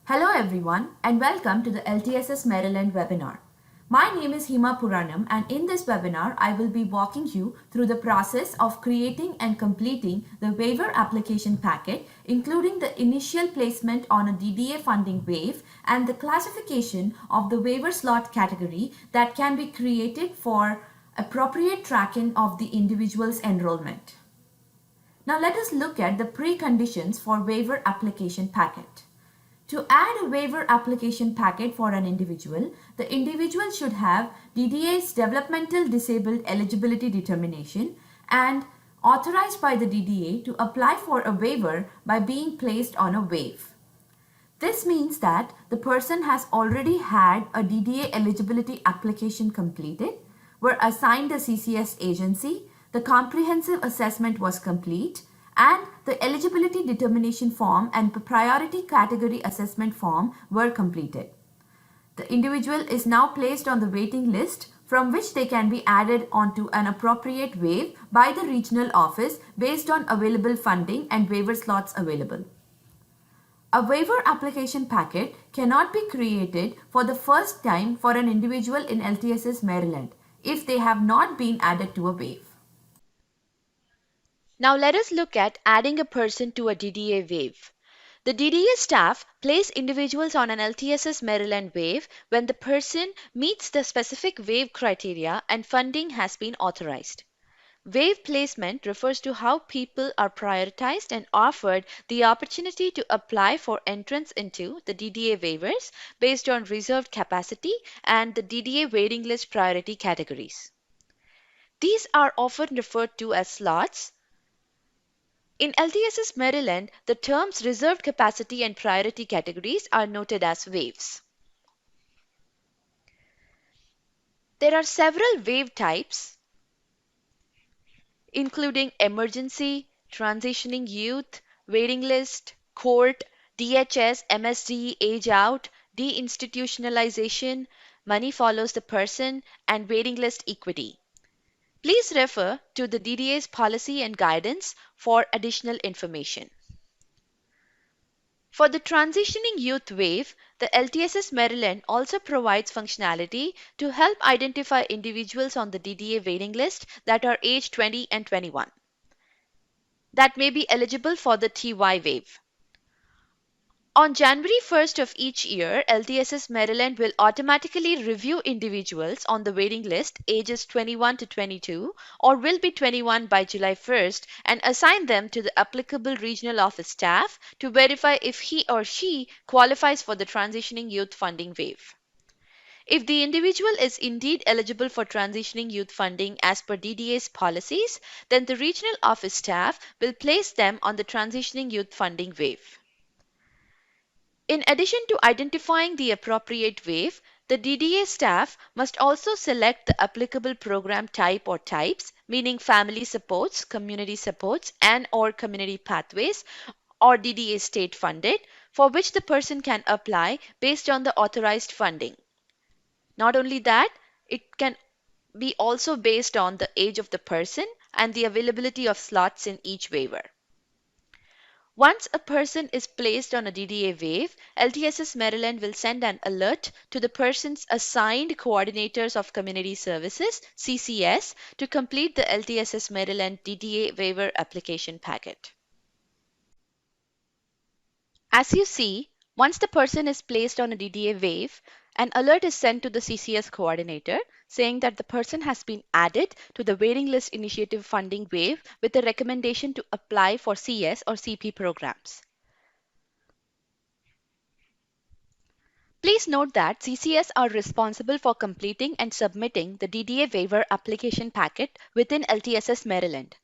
Hello everyone and welcome to the LTSS Maryland webinar. My name is Hima Puranam and in this webinar I will be walking you through the process of creating and completing the waiver application packet, including the initial placement on a DDA funding waive and the classification of the waiver slot category that can be created for appropriate tracking of the individual's enrollment. Now let us look at the preconditions for waiver application packet. To add a waiver application packet for an individual, the individual should have DDA's Developmental Disabled Eligibility Determination and authorized by the DDA to apply for a waiver by being placed on a waive. This means that the person has already had a DDA eligibility application completed, were assigned a CCS agency, the comprehensive assessment was complete, and the eligibility determination form and priority category assessment form were completed. The individual is now placed on the waiting list from which they can be added onto an appropriate waive by the regional office based on available funding and waiver slots available. A waiver application packet cannot be created for the first time for an individual in LTSS Maryland if they have not been added to a waive. Now let us look at adding a person to a DDA waive. The DDA staff place individuals on an LTSS Maryland waive when the person meets the specific waive criteria and funding has been authorized. Waive placement refers to how people are prioritized and offered the opportunity to apply for entrance into the DDA waivers based on reserved capacity and the DDA waiting list priority categories. These are often referred to as slots. In LTSS Maryland, the terms reserved capacity and priority categories are noted as waives. There are several waive types, including emergency, transitioning youth, waiting list, court, DHS, MSD, age out, deinstitutionalization, money follows the person, and waiting list equity. Please refer to the DDA's policy and guidance for additional information. For the transitioning youth waive, the LTSS Maryland also provides functionality to help identify individuals on the DDA waiting list that are age 20 and 21 that may be eligible for the TY waive. On January 1st of each year, LTSS Maryland will automatically review individuals on the waiting list ages 21 to 22 or will be 21 by July 1st and assign them to the applicable regional office staff to verify if he or she qualifies for the transitioning youth funding waive. If the individual is indeed eligible for transitioning youth funding as per DDA's policies, then the regional office staff will place them on the transitioning youth funding waive. In addition to identifying the appropriate waive, the DDA staff must also select the applicable program type or types, meaning family supports, community supports, and/or community pathways, or DDA state funded, for which the person can apply based on the authorized funding. Not only that, it can be also based on the age of the person and the availability of slots in each waiver. Once a person is placed on a DDA waive, LTSS Maryland will send an alert to the person's assigned coordinators of community services, CCS, to complete the LTSS Maryland DDA waiver application packet. As you see, once the person is placed on a DDA waive, an alert is sent to the CCS coordinator saying that the person has been added to the waiting list initiative funding waive with a recommendation to apply for CS or CP programs. Please note that CCS are responsible for completing and submitting the DDA waiver application packet within LTSS Maryland.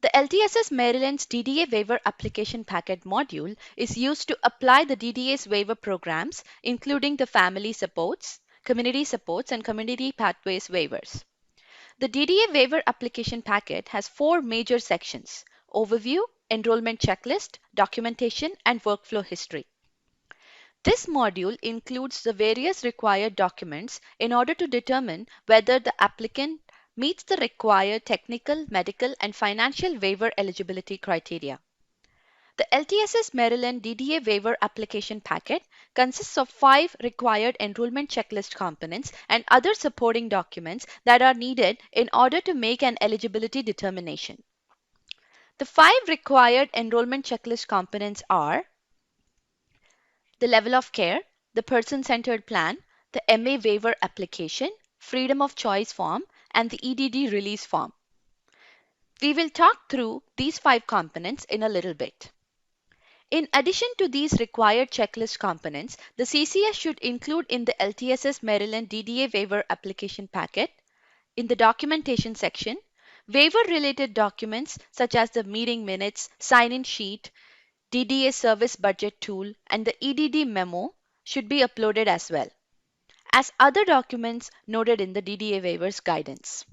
The LTSS Maryland's DDA waiver application packet module is used to apply the DDA's waiver programs, including the family supports, and community pathways waivers. The DDA waiver application packet has four major sections: overview, enrollment checklist, documentation, and workflow history. This module includes the various required documents in order to determine whether the applicant meets the required technical, medical, and financial waiver eligibility criteria. The LTSS Maryland DDA waiver application packet consists of 5 required enrollment checklist components and other supporting documents that are needed in order to make an eligibility determination. The 5 required enrollment checklist components are the level of care, the person-centered plan, the MA waiver application, freedom of choice form, and the EDD release form. We will talk through these 5 components in a little bit. In addition to these required checklist components, the CCS should include in the LTSS Maryland DDA waiver application packet, in the documentation section, waiver-related documents such as the meeting minutes, sign-in sheet, DDA service budget tool, and the EDD memo should be uploaded as well as other documents noted in the DDA waivers guidance.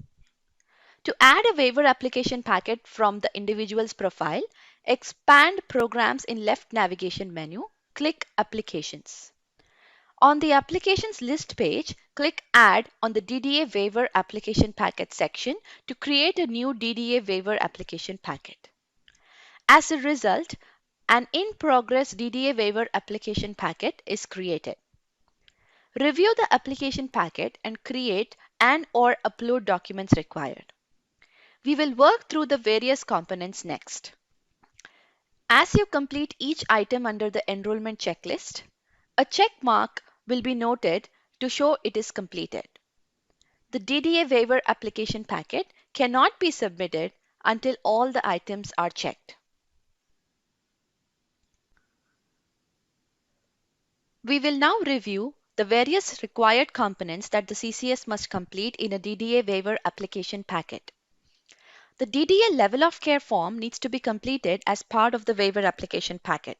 To add a waiver application packet from the individual's profile, expand Programs in left navigation menu, click Applications. On the Applications list page, click Add on the DDA waiver application packet section to create a new DDA waiver application packet. As a result, an in-progress DDA waiver application packet is created. Review the application packet and create and/or upload documents required. We will work through the various components next. As you complete each item under the enrollment checklist, a check mark will be noted to show it is completed. The DDA waiver application packet cannot be submitted until all the items are checked. We will now review the various required components that the CCS must complete in a DDA waiver application packet. The DDA level of care form needs to be completed as part of the waiver application packet.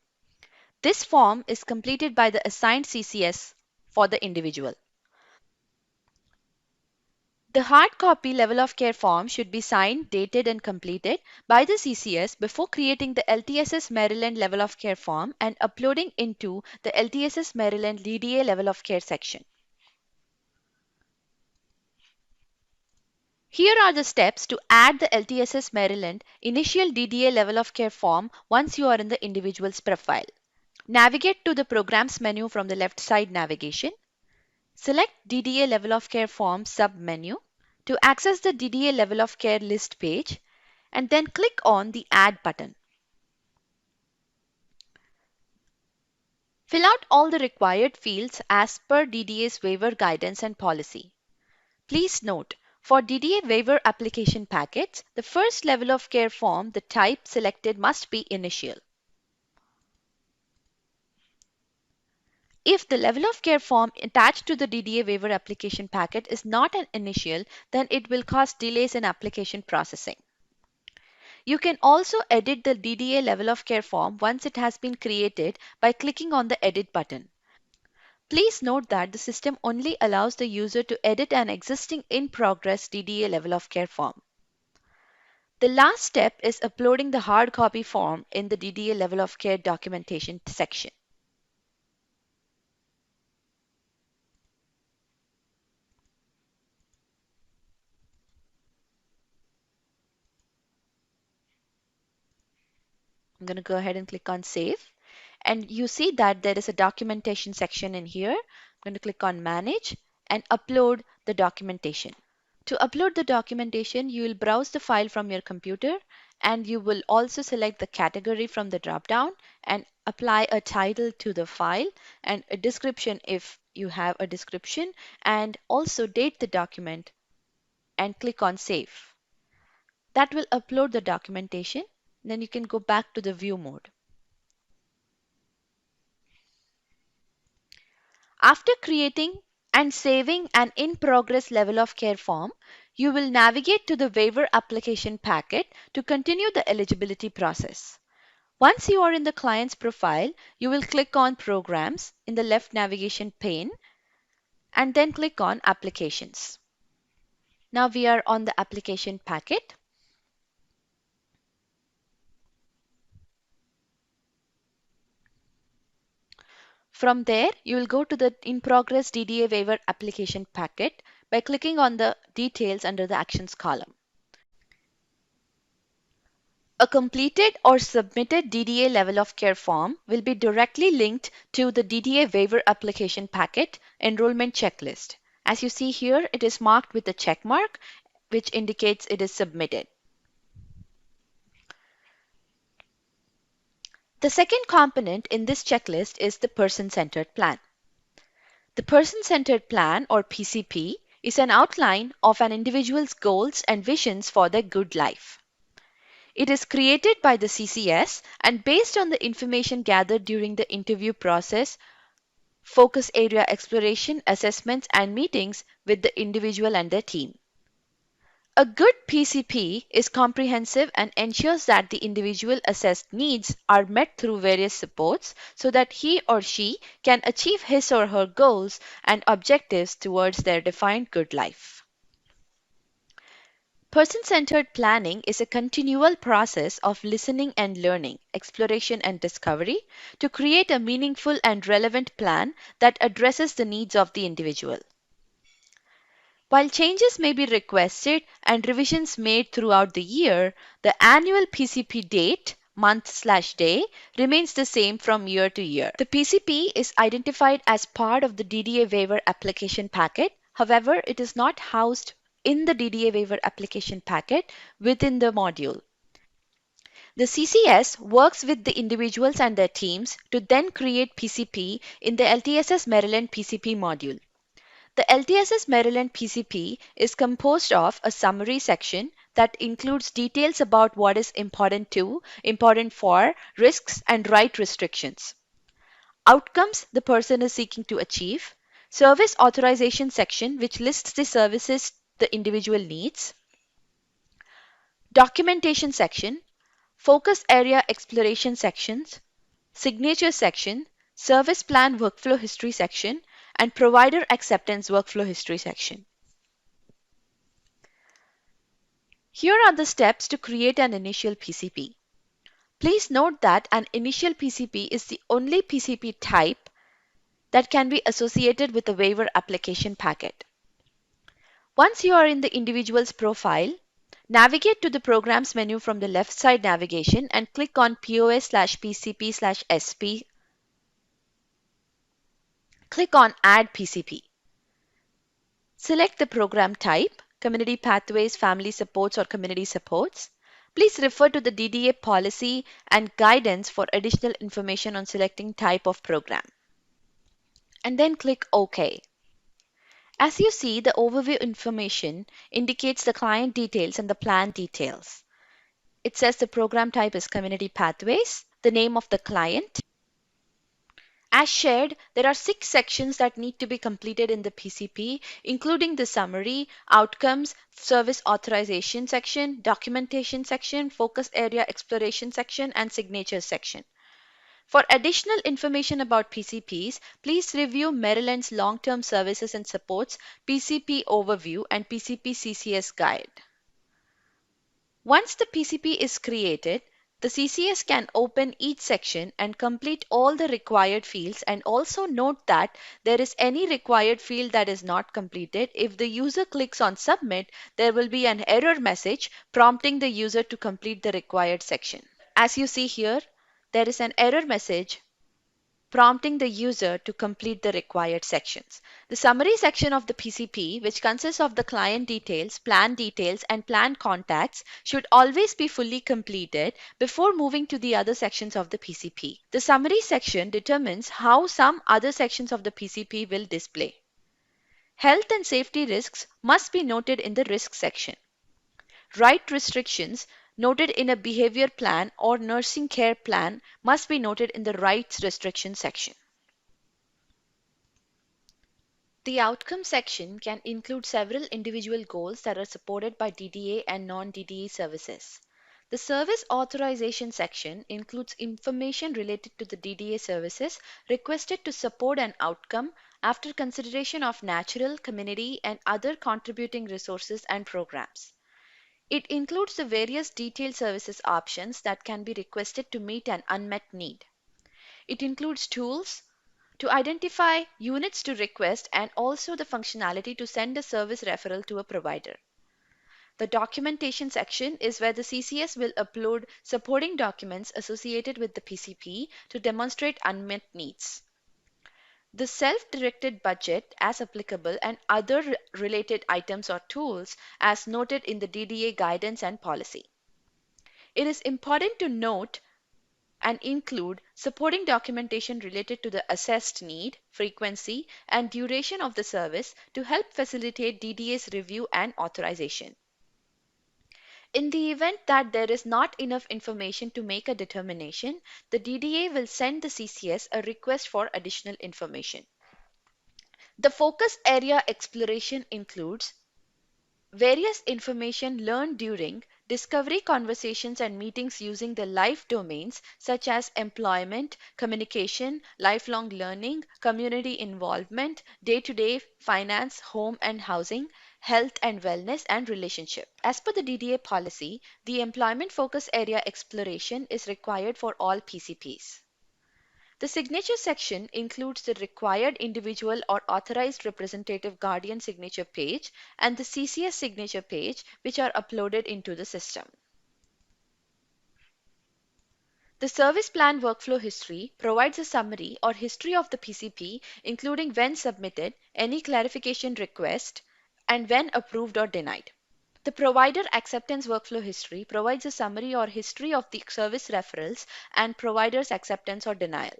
This form is completed by the assigned CCS for the individual. The hard copy level of care form should be signed, dated, and completed by the CCS before creating the LTSS Maryland level of care form and uploading into the LTSS Maryland DDA level of care section. Here are the steps to add the LTSS Maryland initial DDA level of care form once you are in the individual's profile. Navigate to the Programs menu from the left side navigation. Select DDA level of care form sub-menu to access the DDA level of care list page and then click on the Add button. Fill out all the required fields as per DDA's waiver guidance and policy. Please note, for DDA waiver application packets, the first level of care form, the type selected must be initial. If the level of care form attached to the DDA waiver application packet is not an initial, then it will cause delays in application processing. You can also edit the DDA level of care form once it has been created by clicking on the Edit button. Please note that the system only allows the user to edit an existing in-progress DDA level of care form. The last step is uploading the hard copy form in the DDA level of care documentation section. I'm going to go ahead and click on Save. And you see that there is a documentation section in here. I'm going to click on Manage and upload the documentation. To upload the documentation, you will browse the file from your computer and you will also select the category from the drop-down and apply a title to the file and a description if you have a description, and also date the document and click on Save. That will upload the documentation. Then you can go back to the view mode. After creating and saving an in-progress level of care form, you will navigate to the waiver application packet to continue the eligibility process. Once you are in the client's profile, you will click on Programs in the left navigation pane and then click on Applications. Now we are on the application packet. From there, you will go to the in-progress DDA waiver application packet by clicking on the details under the Actions column. A completed or submitted DDA level of care form will be directly linked to the DDA waiver application packet enrollment checklist. As you see here, it is marked with a check mark, which indicates it is submitted. The second component in this checklist is the person-centered plan. The person-centered plan, or PCP, is an outline of an individual's goals and visions for their good life. It is created by the CCS and based on the information gathered during the interview process, focus area exploration, assessments, and meetings with the individual and their team. A good PCP is comprehensive and ensures that the individual assessed needs are met through various supports so that he or she can achieve his or her goals and objectives towards their defined good life. Person-centered planning is a continual process of listening and learning, exploration and discovery to create a meaningful and relevant plan that addresses the needs of the individual. While changes may be requested and revisions made throughout the year, the annual PCP date, month/day, remains the same from year to year. The PCP is identified as part of the DDA waiver application packet. However, it is not housed in the DDA waiver application packet within the module. The CCS works with the individuals and their teams to then create PCP in the LTSS Maryland PCP module. The LTSS Maryland PCP is composed of a summary section that includes details about what is important to, important for, risks, and right restrictions. Outcomes the person is seeking to achieve. Service authorization section, which lists the services the individual needs. Documentation section. Focus area exploration sections. Signature section. Service plan workflow history section, and provider acceptance workflow history section. Here are the steps to create an initial PCP. Please note that an initial PCP is the only PCP type that can be associated with a waiver application packet. Once you are in the individual's profile, navigate to the Programs menu from the left side navigation and click on POS/PCP/SP. Click on Add PCP. Select the program type, Community Pathways, Family Supports, or Community Supports. Please refer to the DDA policy and guidance for additional information on selecting type of program. And then click OK. As you see, the overview information indicates the client details and the plan details. It says the program type is Community Pathways, the name of the client. As shared, there are 6 sections that need to be completed in the PCP, including the summary, outcomes, service authorization section, documentation section, focus area exploration section, and signature section. For additional information about PCPs, please review Maryland's Long-Term Services and Supports PCP Overview and PCP CCS Guide. Once the PCP is created, the CCS can open each section and complete all the required fields, and also note that there is any required field that is not completed. If the user clicks on Submit, there will be an error message prompting the user to complete the required section. As you see here, there is an error message prompting the user to complete the required sections. The summary section of the PCP, which consists of the client details, and plan contacts, should always be fully completed before moving to the other sections of the PCP. The summary section determines how some other sections of the PCP will display. Health and safety risks must be noted in the risk section. Right restrictions noted in a behavior plan or nursing care plan must be noted in the rights restriction section. The outcome section can include several individual goals that are supported by DDA and non-DDA services. The service authorization section includes information related to the DDA services requested to support an outcome after consideration of natural, community, and other contributing resources and programs. It includes the various detailed services options that can be requested to meet an unmet need. It includes tools to identify units to request and also the functionality to send a service referral to a provider. The documentation section is where the CCS will upload supporting documents associated with the PCP to demonstrate unmet needs. The self-directed budget as applicable and other related items or tools as noted in the DDA guidance and policy. It is important to note and include supporting documentation related to the assessed need, frequency, and duration of the service to help facilitate DDA's review and authorization. In the event that there is not enough information to make a determination, the DDA will send the CCS a request for additional information. The focus area exploration includes various information learned during discovery conversations and meetings using the life domains such as employment, communication, lifelong learning, community involvement, day-to-day finance, home and housing, health and wellness, and relationship. As per the DDA policy, the employment focus area exploration is required for all PCPs. The signature section includes the required individual or authorized representative guardian signature page and the CCS signature page, which are uploaded into the system. The service plan workflow history provides a summary or history of the PCP, including when submitted, any clarification request, and when approved or denied. The provider acceptance workflow history provides a summary or history of the service referrals and provider's acceptance or denial.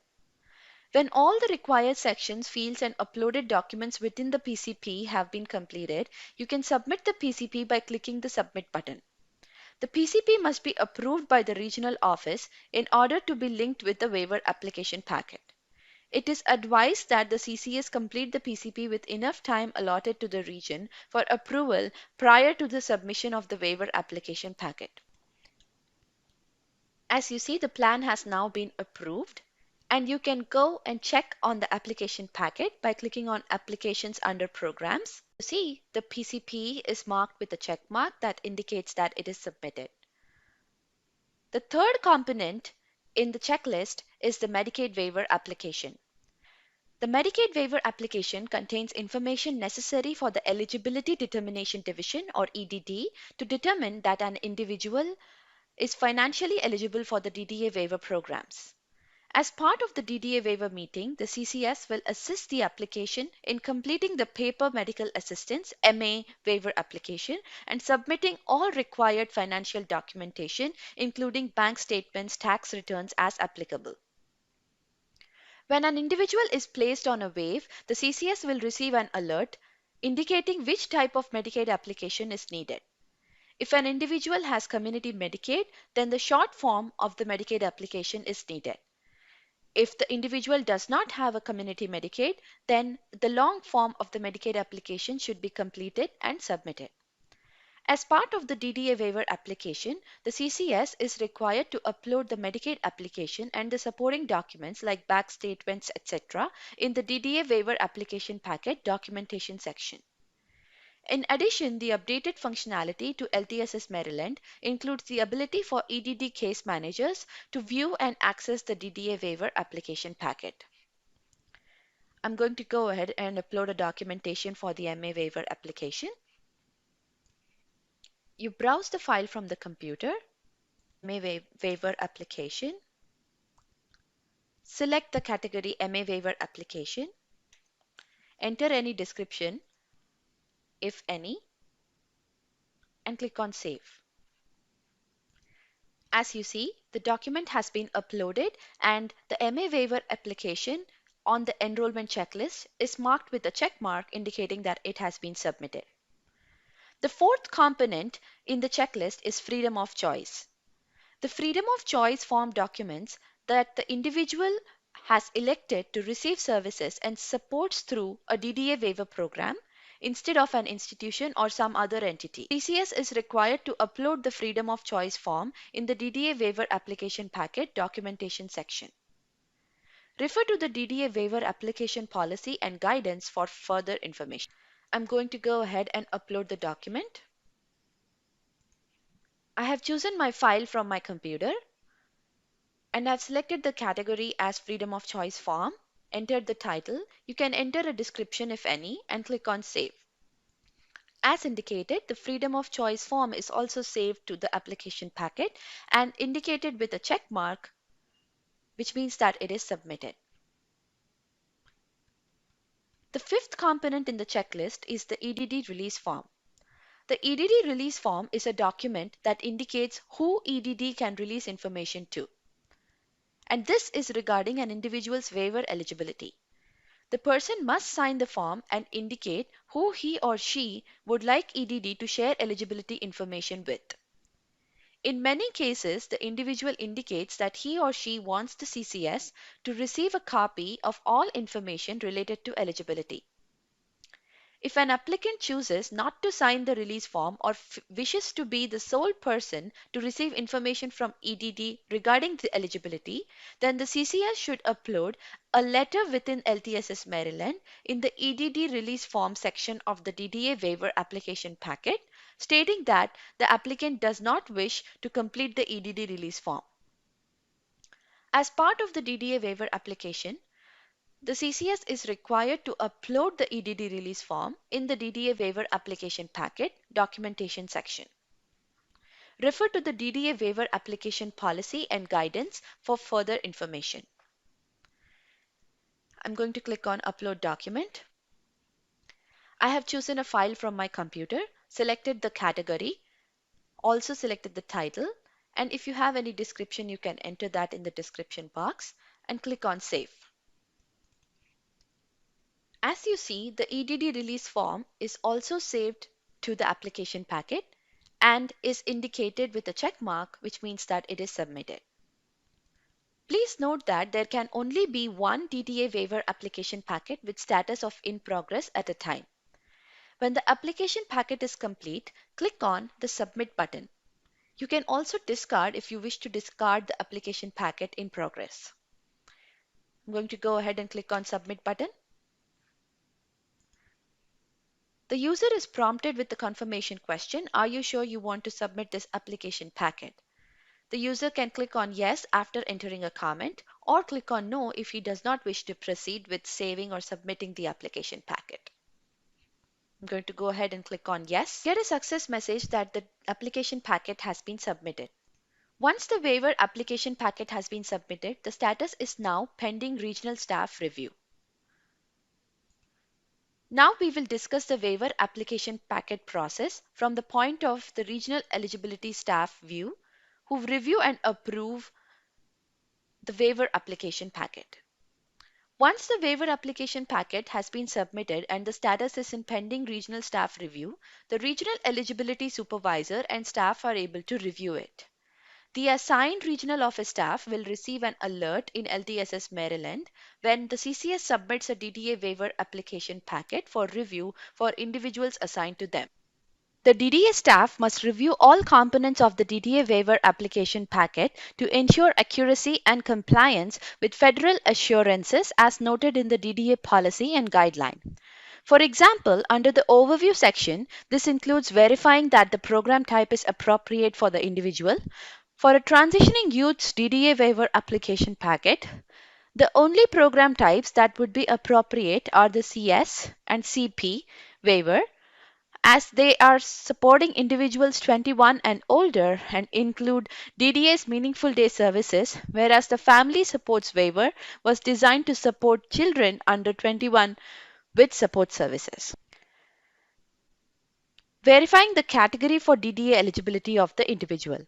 When all the required sections, fields, and uploaded documents within the PCP have been completed, you can submit the PCP by clicking the Submit button. The PCP must be approved by the regional office in order to be linked with the waiver application packet. It is advised that the CCS complete the PCP with enough time allotted to the region for approval prior to the submission of the waiver application packet. As you see, the plan has now been approved, and you can go and check on the application packet by clicking on Applications under Programs. You see, the PCP is marked with a check mark that indicates that it is submitted. The third component in the checklist is the Medicaid Waiver application. The Medicaid Waiver application contains information necessary for the Eligibility Determination Division or EDD to determine that an individual is financially eligible for the DDA waiver programs. As part of the DDA waiver meeting, the CCS will assist the application in completing the paper medical assistance MA waiver application and submitting all required financial documentation, including bank statements, tax returns as applicable. When an individual is placed on a waive, the CCS will receive an alert indicating which type of Medicaid application is needed. If an individual has community Medicaid, then the short form of the Medicaid application is needed. If the individual does not have a community Medicaid, then the long form of the Medicaid application should be completed and submitted. As part of the DDA waiver application, the CCS is required to upload the Medicaid application and the supporting documents like bank statements, etc. in the DDA waiver application packet documentation section. In addition, the updated functionality to LTSS Maryland includes the ability for EDD case managers to view and access the DDA waiver application packet. I'm going to go ahead and upload a documentation for the MA waiver application. You browse the file from the computer, MA waiver application, select the category MA waiver application, enter any description, if any, and click on Save. As you see, the document has been uploaded and the MA waiver application on the enrollment checklist is marked with a check mark indicating that it has been submitted. The fourth component in the checklist is freedom of choice. The freedom of choice form documents that the individual has elected to receive services and supports through a DDA waiver program instead of an institution or some other entity. CCS is required to upload the freedom of choice form in the DDA waiver application packet documentation section. Refer to the DDA waiver application policy and guidance for further information. I'm going to go ahead and upload the document. I have chosen my file from my computer and I've selected the category as freedom of choice form, entered the title. You can enter a description if any and click on save. As indicated, the freedom of choice form is also saved to the application packet and indicated with a check mark, which means that it is submitted. The fifth component in the checklist is the EDD release form. The EDD release form is a document that indicates who EDD can release information to. And this is regarding an individual's waiver eligibility. The person must sign the form and indicate who he or she would like EDD to share eligibility information with. In many cases, the individual indicates that he or she wants the CCS to receive a copy of all information related to eligibility. If an applicant chooses not to sign the release form or wishes to be the sole person to receive information from EDD regarding the eligibility, then the CCS should upload a letter within LTSS Maryland in the EDD release form section of the DDA waiver application packet, stating that the applicant does not wish to complete the EDD release form. As part of the DDA waiver application, the CCS is required to upload the EDD release form in the DDA waiver application packet documentation section. Refer to the DDA waiver application policy and guidance for further information. I'm going to click on Upload Document. I have chosen a file from my computer, selected the category, also selected the title, and if you have any description, you can enter that in the description box and click on Save. As you see, the EDD release form is also saved to the application packet and is indicated with a check mark, which means that it is submitted. Please note that there can only be one DDA waiver application packet with status of in progress at a time. When the application packet is complete, click on the Submit button. You can also discard if you wish to discard the application packet in progress. I'm going to go ahead and click on Submit button. The user is prompted with the confirmation question, "Are you sure you want to submit this application packet?" The user can click on yes after entering a comment or click on no if he does not wish to proceed with saving or submitting the application packet. I'm going to go ahead and click on yes. Get a success message that the application packet has been submitted. Once the waiver application packet has been submitted, the status is now pending regional staff review. Now we will discuss the waiver application packet process from the point of the regional eligibility staff view, who review and approve the waiver application packet. Once the waiver application packet has been submitted and the status is in pending regional staff review, the regional eligibility supervisor and staff are able to review it. The assigned regional office staff will receive an alert in LTSS Maryland when the CCS submits a DDA waiver application packet for review for individuals assigned to them. The DDA staff must review all components of the DDA waiver application packet to ensure accuracy and compliance with federal assurances as noted in the DDA policy and guideline. For example, under the Overview section, this includes verifying that the program type is appropriate for the individual. For a transitioning youth's DDA waiver application packet, the only program types that would be appropriate are the CS and CP waiver, as they are supporting individuals 21 and older and include DDA's meaningful day services, whereas the family supports waiver was designed to support children under 21 with support services. Verifying the category for DDA eligibility of the individual.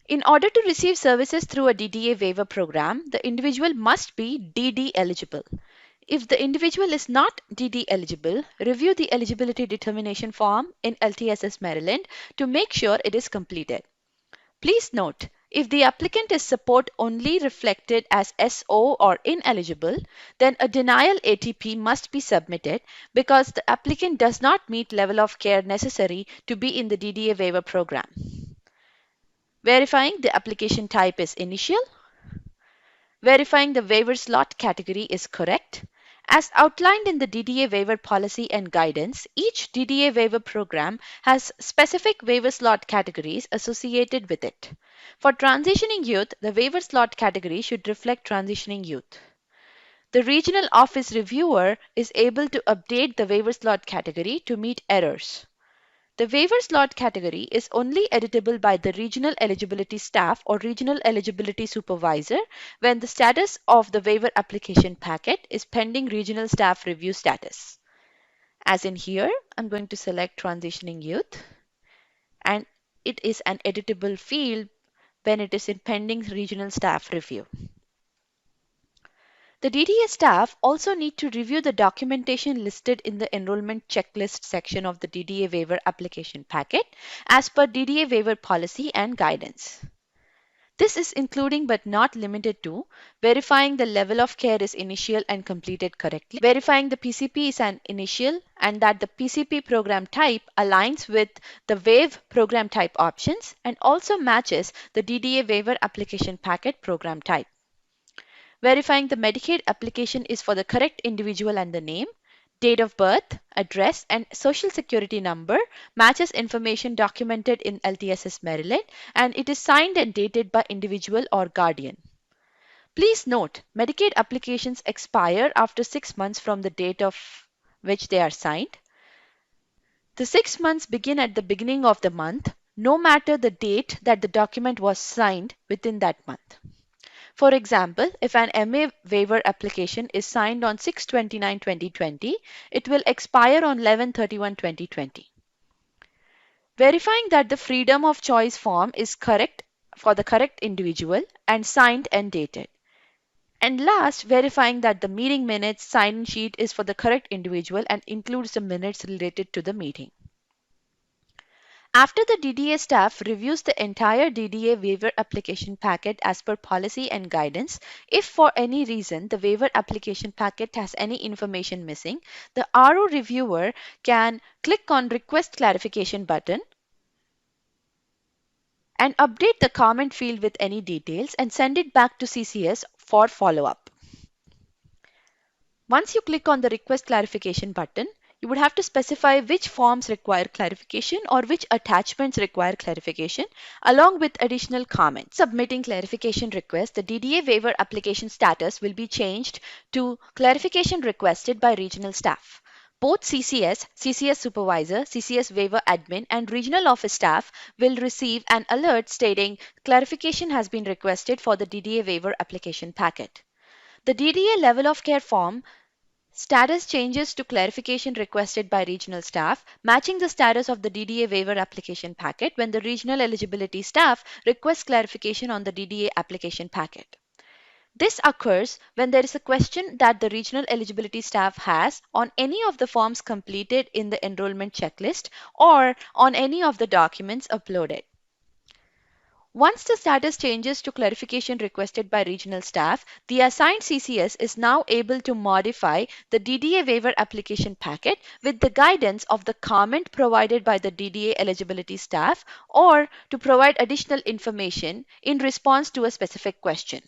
In order to receive services through a DDA waiver program, the individual must be DD eligible. If the individual is not DD eligible, review the eligibility determination form in LTSS Maryland to make sure it is completed. Please note, if the applicant is support only reflected as SO or ineligible, then a denial ATP must be submitted because the applicant does not meet level of care necessary to be in the DDA waiver program. Verifying the application type is initial. Verifying the waiver slot category is correct. As outlined in the DDA waiver policy and guidance, each DDA waiver program has specific waiver slot categories associated with it. For transitioning youth, the waiver slot category should reflect transitioning youth. The regional office reviewer is able to update the waiver slot category to meet errors. The waiver slot category is only editable by the regional eligibility staff or regional eligibility supervisor when the status of the waiver application packet is pending regional staff review status. As in here, I'm going to select transitioning youth, and it is an editable field when it is in pending regional staff review. The DDA staff also need to review the documentation listed in the enrollment checklist section of the DDA waiver application packet as per DDA waiver policy and guidance. This is including but not limited to verifying the level of care is initial and completed correctly, verifying the PCP is an initial and that the PCP program type aligns with the waive program type options and also matches the DDA waiver application packet program type. Verifying the Medicaid application is for the correct individual and the name, date of birth, address, and social security number matches information documented in LTSS Maryland and it is signed and dated by individual or guardian. Please note, Medicaid applications expire after 6 months from the date of which they are signed. The 6 months begin at the beginning of the month, no matter the date that the document was signed within that month. For example, if an MA waiver application is signed on 6/29/2020, it will expire on 11/31/2020. Verifying that the freedom of choice form is correct for the correct individual and signed and dated. And last, verifying that the meeting minutes sign-in sheet is for the correct individual and includes the minutes related to the meeting. After the DDA staff reviews the entire DDA waiver application packet as per policy and guidance, if for any reason the waiver application packet has any information missing, the RO reviewer can click on Request Clarification button and update the comment field with any details and send it back to CCS for follow-up. Once you click on the Request Clarification button, you would have to specify which forms require clarification or which attachments require clarification along with additional comments. Submitting clarification request, the DDA waiver application status will be changed to clarification requested by regional staff. Both CCS, CCS supervisor, CCS waiver admin and regional office staff will receive an alert stating clarification has been requested for the DDA waiver application packet. The DDA level of care form status changes to clarification requested by regional staff, matching the status of the DDA waiver application packet when the regional eligibility staff requests clarification on the DDA application packet. This occurs when there is a question that the regional eligibility staff has on any of the forms completed in the enrollment checklist or on any of the documents uploaded. Once the status changes to clarification requested by regional staff, the assigned CCS is now able to modify the DDA waiver application packet with the guidance of the comment provided by the DDA eligibility staff or to provide additional information in response to a specific question.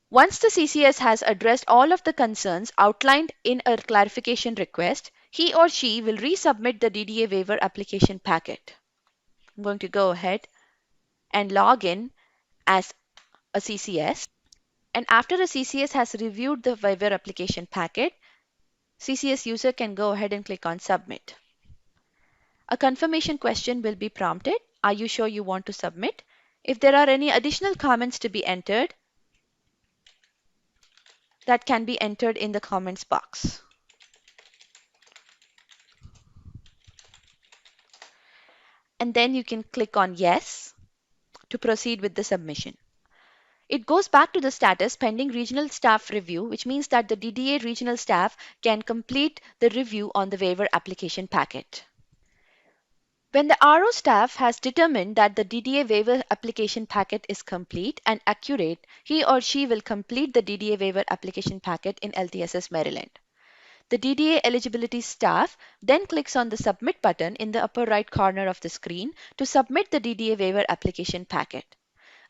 Once the CCS has addressed all of the concerns outlined in a clarification request, he or she will resubmit the DDA waiver application packet. I'm going to go ahead and log in as a CCS. And after a CCS has reviewed the waiver application packet, CCS user can go ahead and click on Submit. A confirmation question will be prompted. Are you sure you want to submit? If there are any additional comments to be entered, that can be entered in the comments box. And then you can click on Yes to proceed with the submission. It goes back to the status pending regional staff review, which means that the DDA regional staff can complete the review on the waiver application packet. When the RO staff has determined that the DDA waiver application packet is complete and accurate, he or she will complete the DDA waiver application packet in LTSS Maryland. The DDA eligibility staff then clicks on the Submit button in the upper right corner of the screen to submit the DDA waiver application packet.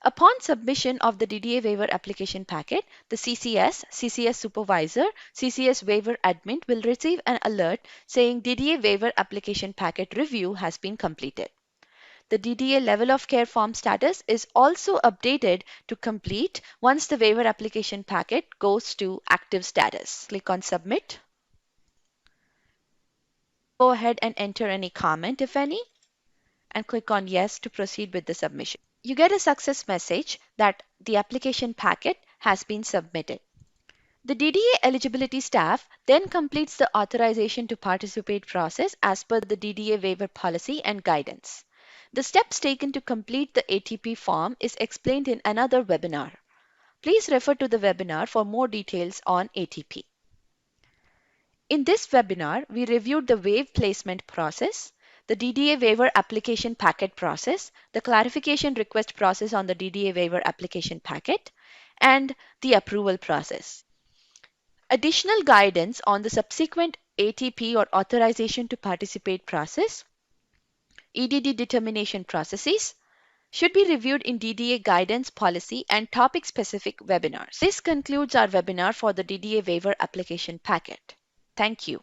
Upon submission of the DDA waiver application packet, the CCS, CCS supervisor, CCS waiver admin will receive an alert saying DDA waiver application packet review has been completed. The DDA level of care form status is also updated to complete once the waiver application packet goes to active status. Click on Submit. ahead and enter any comment, if any, and click on Yes to proceed with the submission. You get a success message that the application packet has been submitted. The DDA eligibility staff then completes the authorization to participate process as per the DDA waiver policy and guidance. The steps taken to complete the ATP form is explained in another webinar. Please refer to the webinar for more details on ATP. In this webinar, we reviewed the waive placement process, the DDA waiver application packet process, the clarification request process on the DDA waiver application packet, and the approval process. Additional guidance on the subsequent ATP or authorization to participate process, EDD determination processes, should be reviewed in DDA guidance policy and topic specific webinars. This concludes our webinar for the DDA waiver application packet. Thank you.